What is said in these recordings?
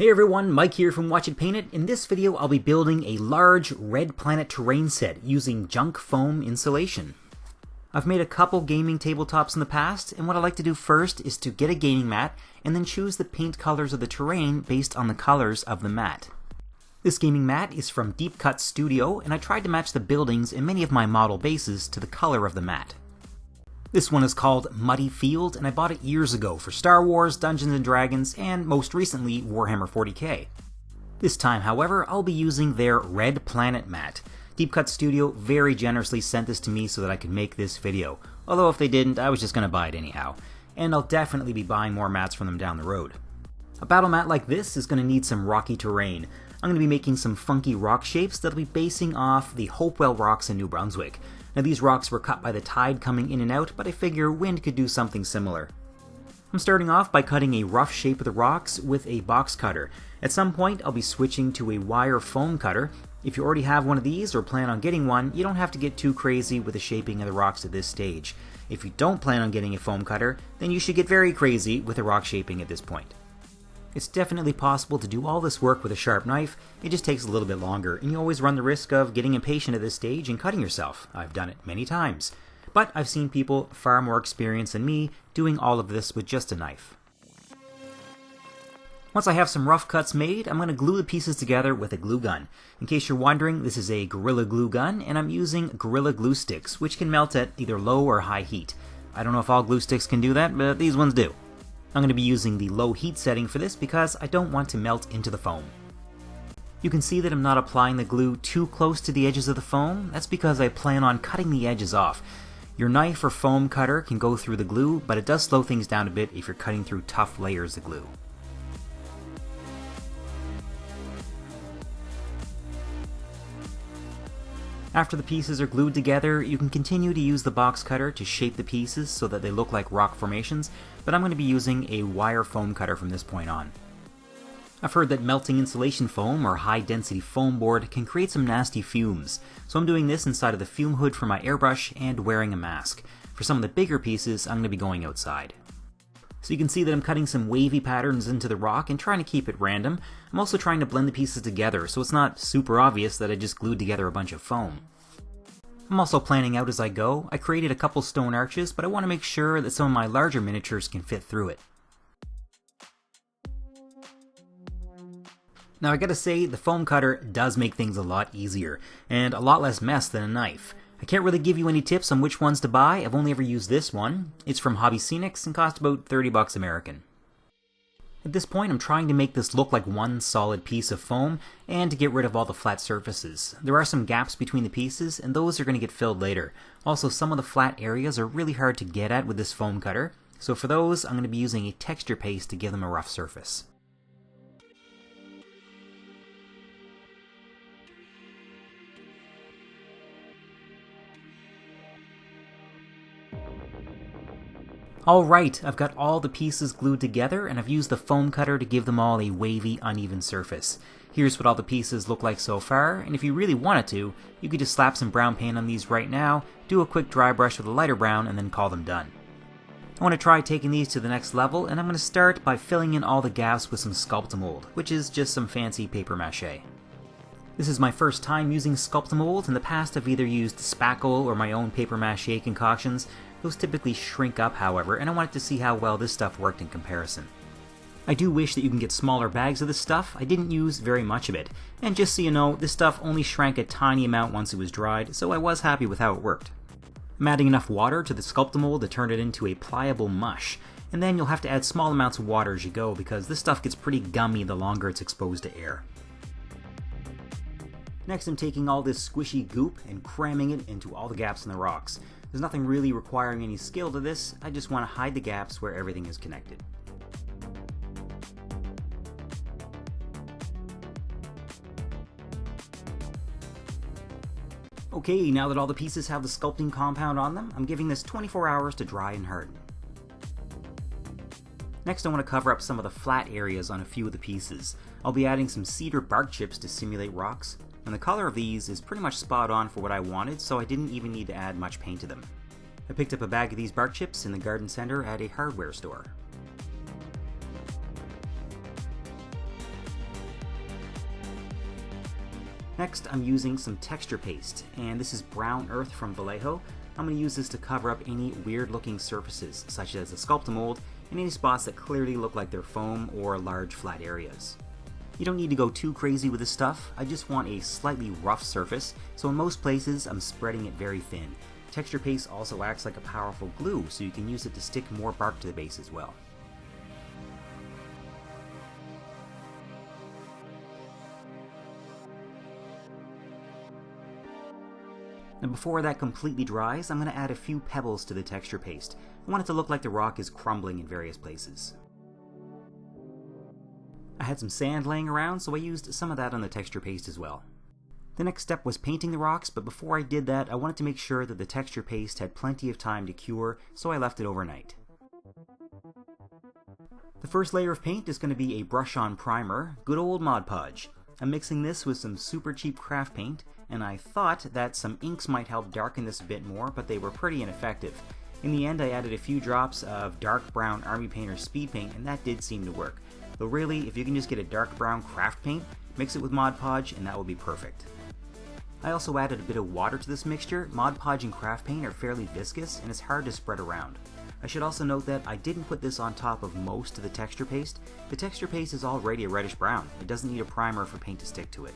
Hey everyone, Mike here from Watch It Paint It. In this video I'll be building a large red planet terrain set using junk foam insulation. I've made a couple gaming tabletops in the past, and what I like to do first is to get a gaming mat and then choose the paint colors of the terrain based on the colors of the mat. This gaming mat is from Deep Cut Studio, and I tried to match the buildings and many of my model bases to the color of the mat. This one is called Muddy Field, and I bought it years ago for Star Wars, Dungeons & Dragons, and most recently Warhammer 40k. This time, however, I'll be using their Red Planet mat. Deep Cut Studio very generously sent this to me so that I could make this video, although if they didn't, I was just going to buy it anyhow. And I'll definitely be buying more mats from them down the road. A battle mat like this is going to need some rocky terrain. I'm going to be making some funky rock shapes that'll be basing off the Hopewell rocks in New Brunswick. Now these rocks were cut by the tide coming in and out, but I figure wind could do something similar. I'm starting off by cutting a rough shape of the rocks with a box cutter. At some point I'll be switching to a wire foam cutter. If you already have one of these or plan on getting one, you don't have to get too crazy with the shaping of the rocks at this stage. If you don't plan on getting a foam cutter, then you should get very crazy with the rock shaping at this point. It's definitely possible to do all this work with a sharp knife, it just takes a little bit longer, and you always run the risk of getting impatient at this stage and cutting yourself. I've done it many times. But I've seen people far more experienced than me doing all of this with just a knife. Once I have some rough cuts made, I'm going to glue the pieces together with a glue gun. In case you're wondering, this is a Gorilla Glue gun, and I'm using Gorilla Glue sticks, which can melt at either low or high heat. I don't know if all glue sticks can do that, but these ones do. I'm going to be using the low heat setting for this because I don't want to melt into the foam. You can see that I'm not applying the glue too close to the edges of the foam. That's because I plan on cutting the edges off. Your knife or foam cutter can go through the glue, but it does slow things down a bit if you're cutting through tough layers of glue. After the pieces are glued together, you can continue to use the box cutter to shape the pieces so that they look like rock formations, but I'm going to be using a wire foam cutter from this point on. I've heard that melting insulation foam or high density foam board can create some nasty fumes, so I'm doing this inside of the fume hood for my airbrush and wearing a mask. For some of the bigger pieces, I'm going to be going outside. So you can see that I'm cutting some wavy patterns into the rock and trying to keep it random. I'm also trying to blend the pieces together so it's not super obvious that I just glued together a bunch of foam. I'm also planning out as I go. I created a couple stone arches, but I want to make sure that some of my larger miniatures can fit through it. Now I gotta say, the foam cutter does make things a lot easier, and a lot less mess than a knife. I can't really give you any tips on which ones to buy. I've only ever used this one. It's from Hobby Scenics and cost about 30 bucks American. At this point I'm trying to make this look like one solid piece of foam and to get rid of all the flat surfaces. There are some gaps between the pieces and those are going to get filled later. Also, some of the flat areas are really hard to get at with this foam cutter, so for those I'm going to be using a texture paste to give them a rough surface. Alright, I've got all the pieces glued together and I've used the foam cutter to give them all a wavy, uneven surface. Here's what all the pieces look like so far, and if you really wanted to, you could just slap some brown paint on these right now, do a quick dry brush with a lighter brown, and then call them done. I want to try taking these to the next level, and I'm going to start by filling in all the gaps with some Sculpting, which is just some fancy paper mache. This is my first time using Sculpting. In the past I've either used spackle or my own paper mache concoctions. Those typically shrink up, however, and I wanted to see how well this stuff worked in comparison. I do wish that you can get smaller bags of this stuff. I didn't use very much of it, and just so you know, this stuff only shrank a tiny amount once it was dried, so I was happy with how it worked. I'm adding enough water to the Sculpting to turn it into a pliable mush, and then you'll have to add small amounts of water as you go because this stuff gets pretty gummy the longer it's exposed to air. Next I'm taking all this squishy goop and cramming it into all the gaps in the rocks. There's nothing really requiring any skill to this, I just want to hide the gaps where everything is connected. Okay, now that all the pieces have the sculpting compound on them, I'm giving this 24 hours to dry and harden. Next I want to cover up some of the flat areas on a few of the pieces. I'll be adding some cedar bark chips to simulate rocks. And the color of these is pretty much spot on for what I wanted, so I didn't even need to add much paint to them. I picked up a bag of these bark chips in the garden center at a hardware store. Next, I'm using some texture paste, and this is brown earth from Vallejo. I'm going to use this to cover up any weird looking surfaces, such as the Sculpting mold, and any spots that clearly look like they're foam or large flat areas. You don't need to go too crazy with this stuff, I just want a slightly rough surface, so in most places I'm spreading it very thin. Texture paste also acts like a powerful glue, so you can use it to stick more bark to the base as well. Now before that completely dries, I'm going to add a few pebbles to the texture paste. I want it to look like the rock is crumbling in various places. I had some sand laying around, so I used some of that on the texture paste as well. The next step was painting the rocks, but before I did that, I wanted to make sure that the texture paste had plenty of time to cure, so I left it overnight. The first layer of paint is going to be a brush-on primer, good old Mod Podge. I'm mixing this with some super cheap craft paint, and I thought that some inks might help darken this a bit more, but they were pretty ineffective. In the end, I added a few drops of dark brown Army Painter speed paint, and that did seem to work. Though really, if you can just get a dark brown craft paint, mix it with Mod Podge, and that will be perfect. I also added a bit of water to this mixture. Mod Podge and craft paint are fairly viscous, and it's hard to spread around. I should also note that I didn't put this on top of most of the texture paste. The texture paste is already a reddish brown. It doesn't need a primer for paint to stick to it.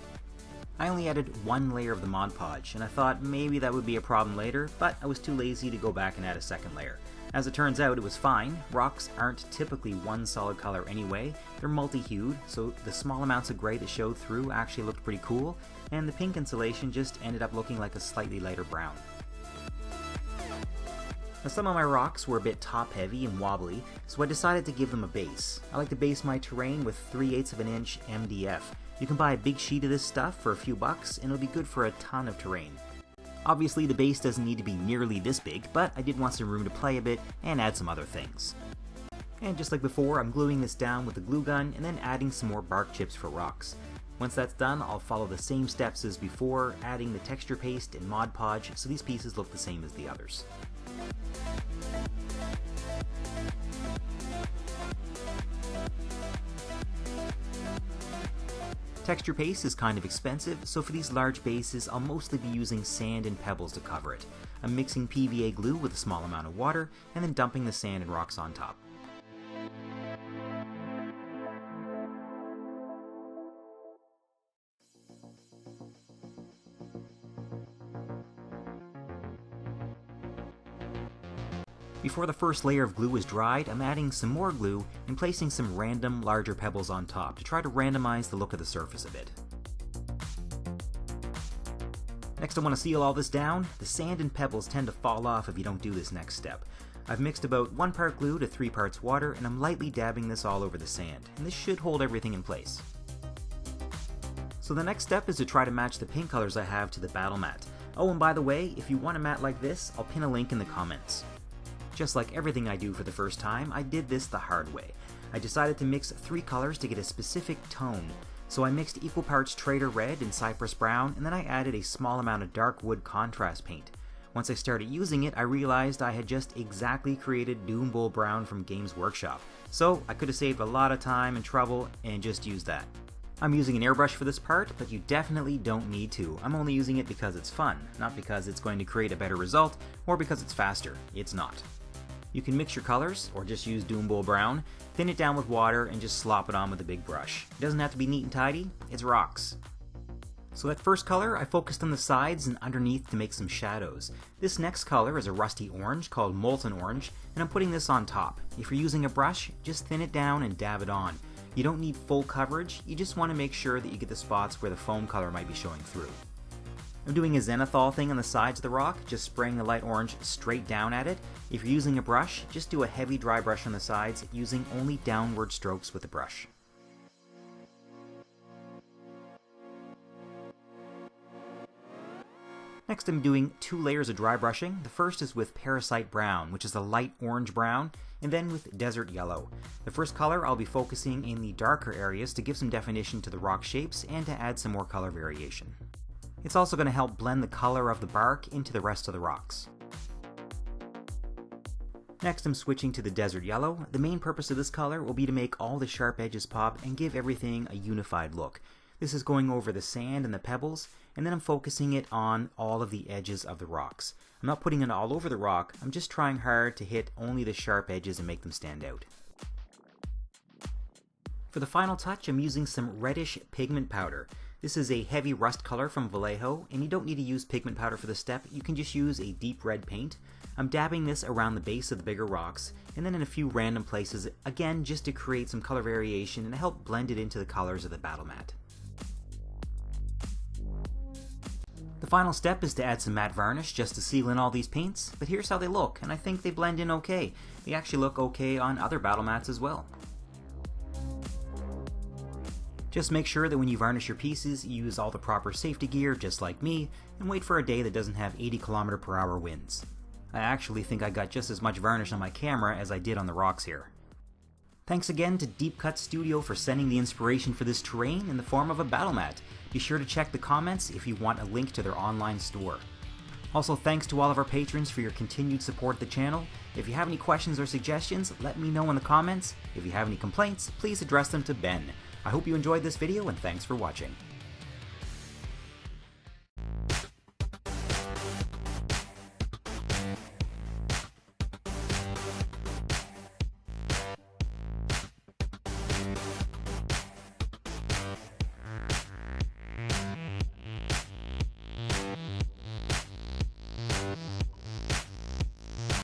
I only added one layer of the Mod Podge, and I thought maybe that would be a problem later, but I was too lazy to go back and add a second layer. As it turns out, it was fine. Rocks aren't typically one solid color anyway. They're multi-hued, so the small amounts of gray that showed through actually looked pretty cool, and the pink insulation just ended up looking like a slightly lighter brown. Now some of my rocks were a bit top-heavy and wobbly, so I decided to give them a base. I like to base my terrain with 3/8 of an inch MDF. You can buy a big sheet of this stuff for a few bucks, and it'll be good for a ton of terrain. Obviously the base doesn't need to be nearly this big, but I did want some room to play a bit and add some other things. And just like before, I'm gluing this down with a glue gun and then adding some more bark chips for rocks. Once that's done, I'll follow the same steps as before, adding the texture paste and Mod Podge so these pieces look the same as the others. Texture paste is kind of expensive, so for these large bases I'll mostly be using sand and pebbles to cover it. I'm mixing PVA glue with a small amount of water, and then dumping the sand and rocks on top. Before the first layer of glue is dried, I'm adding some more glue and placing some random larger pebbles on top to try to randomize the look of the surface a bit. Next I want to seal all this down. The sand and pebbles tend to fall off if you don't do this next step. I've mixed about 1 part glue to 3 parts water, and I'm lightly dabbing this all over the sand, and this should hold everything in place. So the next step is to try to match the paint colors I have to the battle mat. Oh, and by the way, if you want a mat like this, I'll pin a link in the comments. Just like everything I do for the first time, I did this the hard way. I decided to mix 3 colors to get a specific tone. So I mixed equal parts Trader Red and Cypress Brown, and then I added a small amount of dark wood contrast paint. Once I started using it, I realized I had just exactly created Doom Bull Brown from Games Workshop. So I could have saved a lot of time and trouble and just used that. I'm using an airbrush for this part, but you definitely don't need to. I'm only using it because it's fun, not because it's going to create a better result or because it's faster. It's not. You can mix your colors, or just use Doom Bull Brown, thin it down with water, and just slop it on with a big brush. It doesn't have to be neat and tidy, it's rocks. So that first color, I focused on the sides and underneath to make some shadows. This next color is a rusty orange called Molten Orange, and I'm putting this on top. If you're using a brush, just thin it down and dab it on. You don't need full coverage, you just want to make sure that you get the spots where the foam color might be showing through. I'm doing a zenithal thing on the sides of the rock, just spraying the light orange straight down at it. If you're using a brush, just do a heavy dry brush on the sides, using only downward strokes with the brush. Next I'm doing 2 layers of dry brushing. The first is with Parasite Brown, which is a light orange brown, and then with Desert Yellow. The first color I'll be focusing in the darker areas to give some definition to the rock shapes and to add some more color variation. It's also going to help blend the color of the bark into the rest of the rocks. Next I'm switching to the Desert Yellow. The main purpose of this color will be to make all the sharp edges pop and give everything a unified look. This is going over the sand and the pebbles, and then I'm focusing it on all of the edges of the rocks. I'm not putting it all over the rock, I'm just trying hard to hit only the sharp edges and make them stand out. For the final touch, I'm using some reddish pigment powder. This is a heavy rust color from Vallejo, and you don't need to use pigment powder for this step, you can just use a deep red paint. I'm dabbing this around the base of the bigger rocks, and then in a few random places, again just to create some color variation and help blend it into the colors of the battle mat. The final step is to add some matte varnish just to seal in all these paints, but here's how they look, and I think they blend in okay. They actually look okay on other battle mats as well. Just make sure that when you varnish your pieces, you use all the proper safety gear, just like me, and wait for a day that doesn't have 80 km/h winds. I actually think I got just as much varnish on my camera as I did on the rocks here. Thanks again to Deep Cut Studio for sending the inspiration for this terrain in the form of a battle mat. Be sure to check the comments if you want a link to their online store. Also, thanks to all of our patrons for your continued support of the channel. If you have any questions or suggestions, let me know in the comments. If you have any complaints, please address them to Ben. I hope you enjoyed this video, and thanks for watching.